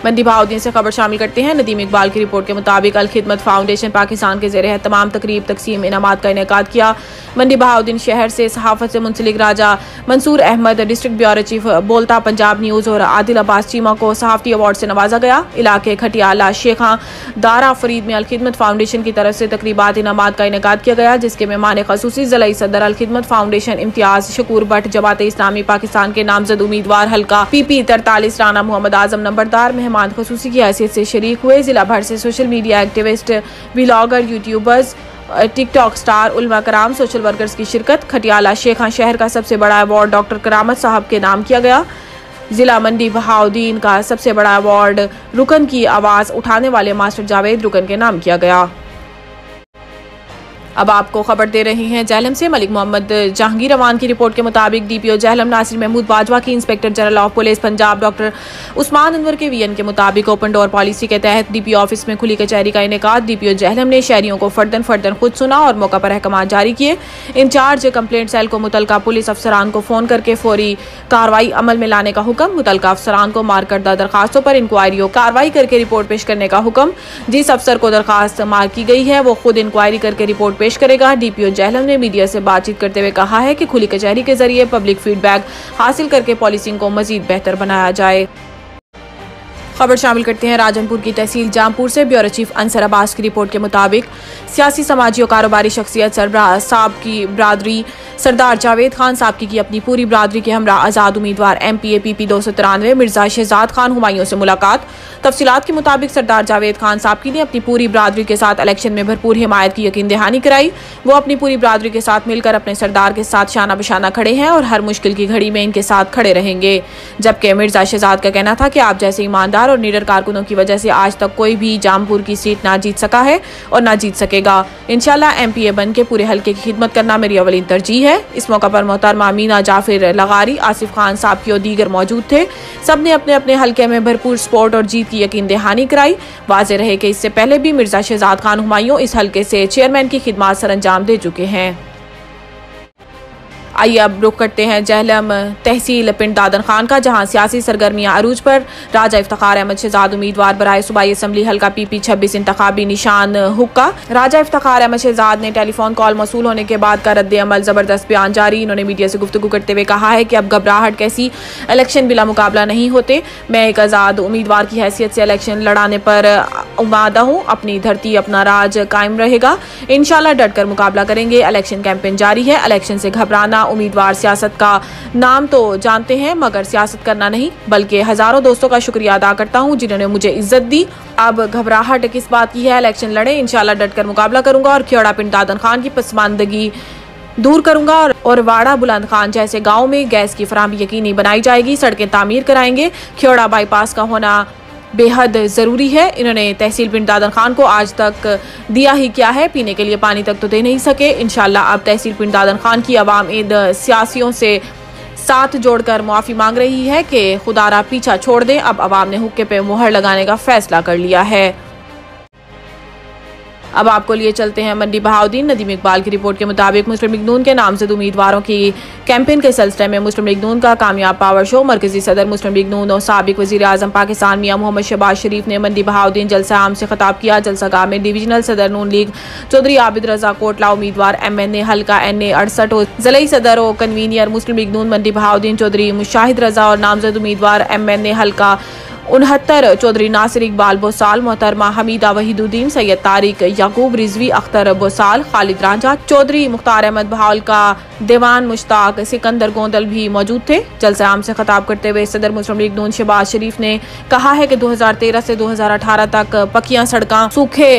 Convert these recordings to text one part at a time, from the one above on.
मंडी बहाउद्दीन से खबर शामिल करते हैं। नदीम इकबाल की रिपोर्ट के मुताबिक अल खिदमत फाउंडेशन पाकिस्तान के ज़ेर तमाम तकरीब तकसीम इनामात का इनेकाद किया। मंडी बहाउद्दीन शहर से सहाफत से मुंसलिक Raja Mansoor Ahmed, district bureau chief Bolta Punjab news और आदिल अब्बास चीमा को सहाफ़ती अवार्ड से नवाजा गया। इलाके खटियाला शेखा दारा फरीद में अल खिदमत फाउंडेशन की तरफ से तकरीबात इनामात का इनेकाद किया गया, जिसके मेहमान खसूसी ज़िलाई सदर अल खिदमत फाउंडेशन इम्तियाज शकूर भट्ट, जमात इस्लामी पाकिस्तान के नामजद उम्मीदवार हल्का PP 43 राना मोहम्मद आजम नंबरदार मेहमान खसूसी की हैसियत से शरीक हुए। जिला भर से social media activist, vlogger, YouTubers, TikTok star, उलमा कराम, सोशल वर्कर्स की शिरकत। खटियाला शेखा शहर का सबसे बड़ा अवार्ड डॉक्टर करामत साहब के नाम किया गया। जिला मंडी बहाउद्दीन का सबसे बड़ा अवार्ड रुकन की आवाज़ उठाने वाले मास्टर जावेद रुकन के नाम किया गया। अब आपको खबर दे रही हैं जहलम से। मलिक मोहम्मद जहांगीर अवान की रिपोर्ट के मुताबिक DPO जहलम नासिर महमूद बाजवा की inspector general of police Punjab doctor Usman Anwar के VN के मुताबिक ओपन डोर पॉलिसी के तहत DPO ऑफिस में खुली कचहरी का इनेकाद। DPO जहलम ने शहरियों को फर्दन खुद सुना और मौका पर अहकाम जारी किए। इंचार्ज कंप्लेंट सेल को मुतलका पुलिस अफसरान को फोन करके फौरी कार्रवाई अमल में लाने का हुक्म। मुतलका अफसरान को मार्क करदा दरखास्तों पर इंक्वायरी और कार्रवाई करके रिपोर्ट पेश करने का हुक्म। जिस अफसर को दरखास्त मार्क की गई है वो खुद इंक्वायरी करके रिपोर्ट पेश करेगा। DPO जहलम ने मीडिया से बातचीत करते हुए कहा है कि खुली कचहरी के जरिए पब्लिक फीडबैक हासिल करके पॉलिसिंग को मजीद बेहतर बनाया जाए। खबर शामिल करते हैं राजनपुर की तहसील जामपुर से। ब्यूरो चीफ अंसर अब्बास की रिपोर्ट के मुताबिक सियासी, समाजी और कारोबारी शख्सियत सरबराह साहब की बरादरी सरदार जावेद खान साहब की अपनी पूरी बरादरी के हमरा आज़ाद उम्मीदवार MPA PP 293 मिर्जा शहजाद खान हुमायूं से मुलाकात। तफसीलात के मुताबिक सरदार जावेद खान साहब की ने अपनी पूरी बरादरी के साथ इलेक्शन में भरपूर हिमायत की यकीन दहानी कराई। वो अपनी पूरी बरादरी के साथ मिलकर अपने सरदार के साथ शाना बशाना खड़े हैं और हर मुश्किल की घड़ी में इनके साथ खड़े रहेंगे। जबकि मिर्जा शहजाद का कहना था कि आप जैसे ईमानदार और निडर कारकुनों की वजह से आज तक कोई भी जामपुर की सीट ना जीत सका है और ना जीत सकेगा। इंशाल्लाह MPA बन के पूरे हल्के की खिदमत करना मेरी अवलीन तरजीह है। इस मौका पर मोहतरमा मीना जाफिर लगारी, आसिफ खान साहब की और दीगर मौजूद थे। सबने अपने अपने हल्के में भरपूर सपोर्ट और जीत की यकीन दहानी कराई। वाज़ेह रहे कि इससे पहले भी मिर्जा शहजाद खान हुमायूं इस हल्के से चेयरमैन की खिदमत सर अंजाम दे चुके हैं। आइए अब रुख करते हैं जहलम तहसील पिंड दादन खान का, जहां सियासी सरगर्मियां अरूज पर। राजा इफ्तिखार अहमद शहजाद उम्मीदवार बराए सूबाई असम्बली हल्का PP 26 इंतखाबी निशान हुक्का। राजा इफ्तिखार अहमद शहजाद ने टेलीफोन कॉल मौसूल होने के बाद का रद्द अमल जबरदस्त बयान जारी। इन्होंने मीडिया से गुफ्तगू करते हुए कहा है कि अब घबराहट कैसी, इलेक्शन बिला मुकाबला नहीं होते। मैं एक आज़ाद उम्मीदवार की हैसियत से इलेक्शन लड़ाने पर उम्मीद हूँ। अपनी धरती अपना राज कायम रहेगा, इंशाल्लाह डटकर मुकाबला करेंगे। इलेक्शन कैंपेन जारी है। इलेक्शन से घबराना, उम्मीदवार सियासत का नाम तो जानते हैं मगर सियासत करना नहीं। बल्कि हजारों दोस्तों का शुक्रिया अदा करता हूं जिन्होंने मुझे इज्जत दी। अब घबराहट किस बात की है, इलेक्शन लड़े, इंशाल्लाह डटकर मुकाबला करूंगा और खेड़ा पिंड दादन खान की पसमानदगी दूर करूंगा और वाड़ा बुलंद खान जैसे गाँव में गैस की फराहमी यकीनी बनाई जाएगी। सड़कें तामीर कराएंगे। खेड़ा बाईपास का होना बेहद ज़रूरी है। इन्होंने तहसील पिंड दादन खान को आज तक दिया ही क्या है, पीने के लिए पानी तक तो दे नहीं सके। इंशाल्लाह अब तहसील पिंड दादन खान की आवाम इन सियासियों से साथ जोड़कर मुआफ़ी मांग रही है कि खुदारा पीछा छोड़ दें। अब आवाम ने हुक्के पे मुहर लगाने का फैसला कर लिया है। अब आपको लिए चलते हैं मंडी बहाउद्दीन। नदीम इकबाल की रिपोर्ट के मुताबिक मुस्लिम लीग नून के नामजद उम्मीदवारों की कैंपेन के सिलसिले में मुस्लिम लीग नून का कामयाब पावर शो। मरकजी सदर मुस्लिम लीग नून और साबिक वज़ीर आज़म पाकिस्तान मियां मोहम्मद शहबाज शरीफ ने मंडी बहाउद्दीन जलसा आम से खिताब किया। जलसागाह में डिवीजनल सदर नून लीग चौधरी आबिद रजा कोटला, उम्मीदवार MNA हल्का NA 68 और ज़िलाई सदर और कन्वीनियर मुस्लिम लीग नून मंडी बहाउद्दीन चौधरी मुशाहिद रजा और नामजद उम्मीदवार MNA हल्का 69 चौधरी नासिर इकबाल बोसाल, मोहतरमा हमीदा वहीदुद्दीन, सैयद तारिक याकूब, रिजवी अख्तर बोसाल, खालिद रांझा, चौधरी मुख्तार अहमद बहाल का दीवान मुश्ताक सिकंदर गोंदल भी मौजूद थे। जलसा आम से खिताब करते हुए सदर मुस्लिम लीग नून शहबाज शरीफ ने कहा है कि 2013 से 2018 तक पक्कियां सड़कें, सूखे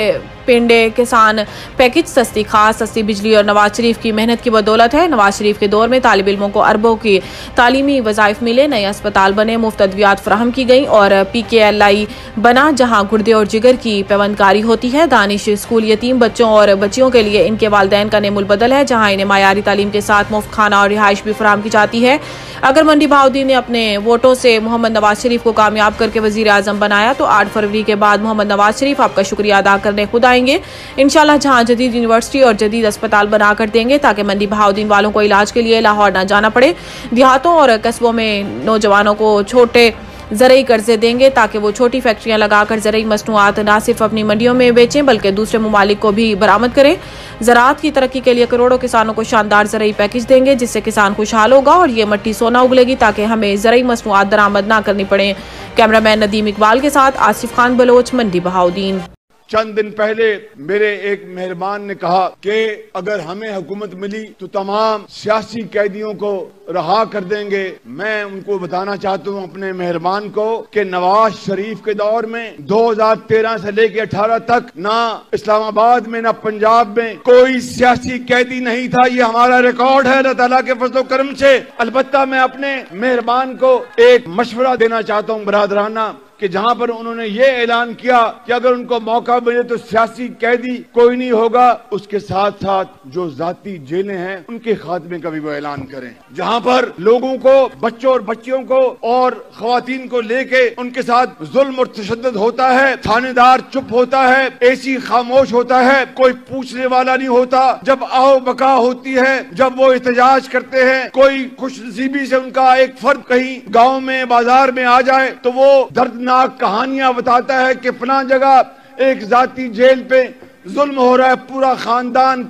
पिंडे, किसान पैकेज, सस्ती खाद, सस्ती बिजली और नवाज शरीफ की मेहनत की बदौलत है। नवाज शरीफ के दौर में तालिब इल्मों को अरबों की तालीमी वज़ाइफ मिले, नए अस्पताल बने, मुफ्त अद्वियात फराहम की गई और PKLI बना जहां गुर्दे और जिगर की पेवंदकारी होती है। दानिश स्कूल यतीम बच्चों और बच्चियों के लिए इनके वालिदैन का नेमुल बदल है, जहाँ इन्हें मायारी तालीम के साथ मुफ्त खाना और रिहाइश भी फराहम की जाती है। अगर मंडी बहाउद्दीन ने अपने वोटों से मोहम्मद नवाज शरीफ को कामयाब करके वज़ीर आज़म बनाया तो 8 फरवरी के बाद मोहम्मद नवाज शरीफ आपका शुक्रिया अदा करने खुद आएंगे। इंशाल्लाह जहां जदीद यूनिवर्सिटी और जदीद अस्पताल बनाकर देंगे ताकि मंडी बहाउद्दीन वालों को इलाज के लिए लाहौर ना जाना पड़े। देहातों और कस्बों में नौजवानों को छोटे ज़रूरी कर्जे देंगे ताकि वो छोटी फैक्ट्रियां लगाकर ज़रूरी मसनूआत न सिर्फ अपनी मंडियों में बेचें बल्कि दूसरे ममालिक को भी बरामद करें। ज़राअत की तरक्की के लिए करोड़ों किसानों को शानदार ज़रूरी पैकेज देंगे जिससे किसान खुशहाल होगा और ये मट्टी सोना उगलेगी ताकि हमें ज़रूरी मसनूआत दरामद न करनी पड़े। कैमरामैन नदीम इकबाल के साथ आसिफ खान बलोच, मंडी बहाउद्दीन। चंद दिन पहले मेरे एक मेहरबान ने कहा कि अगर हमें हुकूमत मिली तो तमाम सियासी कैदियों को रहा कर देंगे। मैं उनको बताना चाहता हूँ अपने मेहरबान को कि नवाज शरीफ के दौर में 2013 से लेकर 18 तक ना इस्लामाबाद में ना पंजाब में कोई सियासी कैदी नहीं था। ये हमारा रिकॉर्ड है अल्लाह ताला के फजल करम से। अलबत्ता मैं अपने मेहरबान को एक मशवरा देना चाहता हूँ बरादराना कि जहां पर उन्होंने ये ऐलान किया कि अगर उनको मौका मिले तो सियासी कैदी कोई नहीं होगा, उसके साथ साथ जो जाती जेलें हैं उनके खात्मे का भी वो ऐलान करें। जहां पर लोगों को, बच्चों और बच्चियों को और खवातीन को लेके उनके साथ जुल्म और तशद्दुद होता है, थानेदार चुप होता है, एसी खामोश होता है, कोई पूछने वाला नहीं होता। जब आओ बका होती है, जब वो एहतजाज करते हैं, कोई खुशनसीबी से उनका एक फर्द कहीं गाँव में बाजार में आ जाए तो वो दर्द कहानियां बताता है कि फलां जगह एक जाती जेल पे जुल्म हो रहा है, पूरा खानदान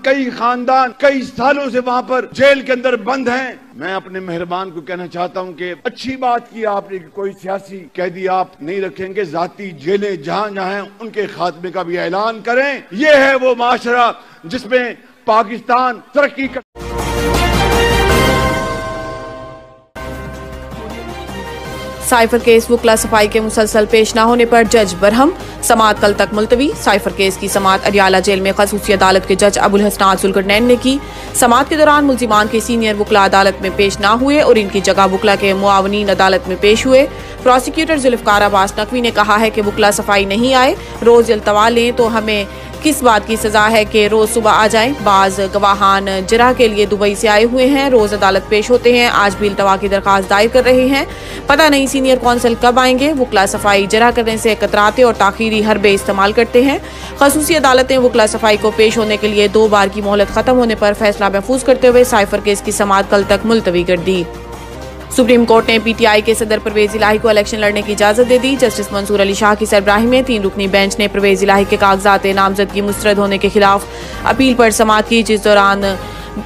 कई सालों से वहां पर जेल के अंदर बंद हैं। मैं अपने मेहरबान को कहना चाहता हूं कि अच्छी बात की आपने कि कोई सियासी कैदी आप नहीं रखेंगे, जाती जेलें जहां जहां हैं उनके खात्मे का भी ऐलान करें। ये है वो माशरा जिसमें पाकिस्तान तरक्की कर। साइफर केस वकला सफाई के मुसलसल पेश न होने पर जज बरहम, समाअत कल तक मुलतवी। साइफर केस की समाअत अडियाला जेल में खसूसी अदालत के जज अबुल हसनात जुल्करनैन ने की। समाअत के दौरान मुल्जिमान के सीनियर वकला अदालत में पेश न हुए और इनकी जगह वकला के मुआवनीन अदालत में पेश हुए। प्रोसिक्यूटर जुल्फकार अब्बास नकवी ने कहा है कि वकला सफाई नहीं आए, रोज इल्तवा लें तो हमें किस बात की सजा है कि रोज सुबह आ जाएं। बाज गवाहान जरा के लिए दुबई से आए हुए हैं, रोज अदालत पेश होते हैं, आज भी इल्तवा की दरखास्त दायर कर रहे हैं। पता नहीं सीनियर कौंसल कब आएंगे। वकला सफाई जरा करने से कतराते और ताखीरी हरबे इस्तेमाल करते हैं। खसूसी अदालतें वकला सफाई को पेश होने के लिए 2 बार की मोहलत खत्म होने पर फैसला महफूज करते हुए साइफर केस की समाअत कल तक मुलतवी कर दी। सुप्रीम कोर्ट ने पीटीआई के सदर परवेज इलाही को इलेक्शन लड़ने की इजाजत दे दी। जस्टिस मंसूर अली शाह की सरबराही में 3 रुकनी बेंच ने परवेज इलाही के कागजात नामजदगी मुस्तरद होने के खिलाफ अपील पर समाअत की, जिस दौरान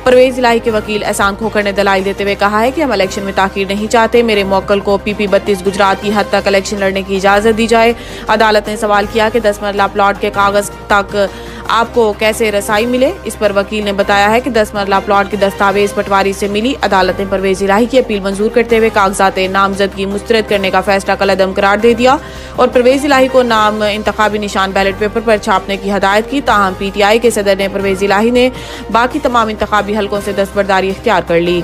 परवेज इलाही के वकील एहसान खोखर ने दलाइल देते हुए कहा है कि हम इलेक्शन में ताखीर नहीं चाहते। मेरे मौक्कल को PP 32 गुजरात की हद तक इलेक्शन लड़ने की इजाजत दी जाए। अदालत ने सवाल किया कि 10 मरला प्लॉट के कागज तक आपको कैसे रसाई मिले। इस पर वकील ने बताया है कि 10 मरला प्लॉट की दस्तावेज पटवारी से मिली। अदालत ने परवेज इलाही की अपील मंजूर करते हुए कागजात नामजदगी मुस्तरद करने का फैसला कलअदम करार दे दिया और परवेज इलाही को नाम इंतखाबी निशान बैलेट पेपर पर छापने की हदायत की। ताहम PTI के सदर ने परवेज इलाही ने बाकी तमाम इंतखाबी हलकों से दस्तबरदारी इख्तियार कर ली।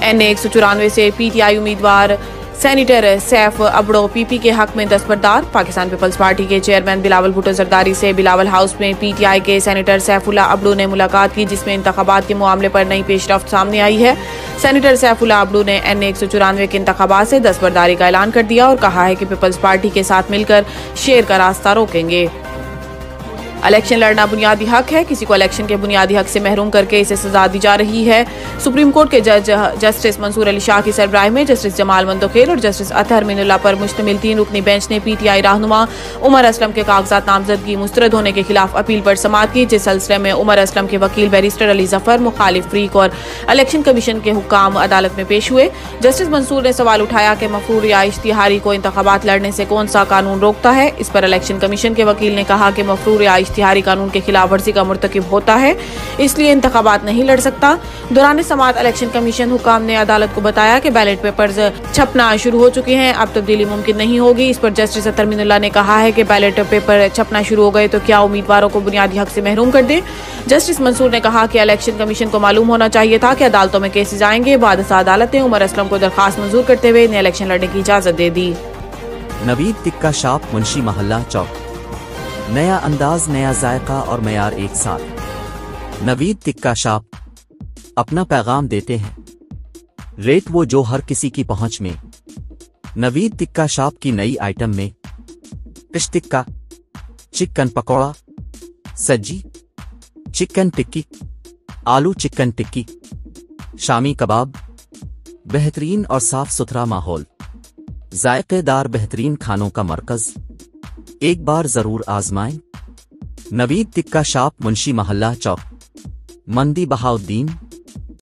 NA 194 से PTI उम्मीदवार सेनेटर सैफ अबड़ो PP के हक में दस्तबरदार। पाकिस्तान पीपल्स पार्टी के चेयरमैन बिलावल भुट्टो जरदारी से बिलावल हाउस में PTI के सेनेटर सैफुल्ला अबड़ो ने मुलाकात की, जिसमें इंतखाबात के मामले पर नई पेशरफ्त सामने आई है। सेनेटर सैफुल्ला अबड़ो ने NA 194 के इंतखाबात से दस्तबरदारी का ऐलान कर दिया और कहा है कि पीपल्स पार्टी के साथ मिलकर शेर का रास्ता रोकेंगे। इलेक्शन लड़ना बुनियादी हक है, किसी को इलेक्शन के बुनियादी हक से महरूम करके इसे सजा दी जा रही है। सुप्रीम कोर्ट के जज जस्टिस मंसूर अली शाह की सरबराही में जस्टिस जमाल मंदोखेल और जस्टिस अतहर मीनुल्लाह पर मुश्तमिल 3 रुकनी बेंच ने PTI रहनुमा उमर असलम के कागजात नामजदगी मुस्तरद होने के खिलाफ अपील पर समाअत की, जिस सिलसिले में उमर असलम के वकील बैरिस्टर अली जफर, मुखालिफ फ्रीक और इलेक्शन कमीशन के हुक्काम अदालत में पेश हुए। जस्टिस मंसूर ने सवाल उठाया कि मफरूर या इश्तिहारी को इंतखाबात लड़ने से कौन सा कानून रोकता है। इस पर इलेक्शन कमीशन के वकील ने कहा कि मफरूर या इश्तिहारी कानून के खिलाफ वर्जी का मुर्तकिब होता है, इसलिए इंतखाबात नहीं लड़ सकता। दौरान समाअत इलेक्शन कमीशन हुक्काम ने अदालत को बताया कि बैलेट पेपर्स छपना शुरू हो चुके हैं, अब तब्दीली मुमकिन नहीं होगी। इस पर जस्टिस अतहर मीनुल्लाह ने कहा है कि बैलेट पेपर छपना शुरू हो गए तो क्या उम्मीदवारों को बुनियादी हक से महरूम कर दें। जस्टिस मंसूर ने कहा कि इलेक्शन कमीशन को मालूम होना चाहिए था कि अदालतों में केसेज आएंगे। बाद अदालत ने उमर असलम को दरखास्त मंजूर करते हुए इन्हें इलेक्शन लड़ने की इजाजत दे दी। नवीद टिक्का शॉप, मुंशी महल्ला चौक। नया अंदाज, नया जायका और मयार एक साथ। नवीद टिक्का शॉप अपना पैगाम देते हैं, रेट वो जो हर किसी की पहुंच में। नवीद टिक्का शॉप की नई आइटम में फिश टिक्का, चिकन पकौड़ा, सज्जी, चिकन टिक्की, आलू चिकन टिक्की, शामी कबाब, बेहतरीन और साफ सुथरा माहौल। जायकेदार बेहतरीन खानों का मरकज, एक बार जरूर आजमाएं। नवीद टिक्का शॉप, मुंशी महल्ला चौक, मंडी बहाउद्दीन।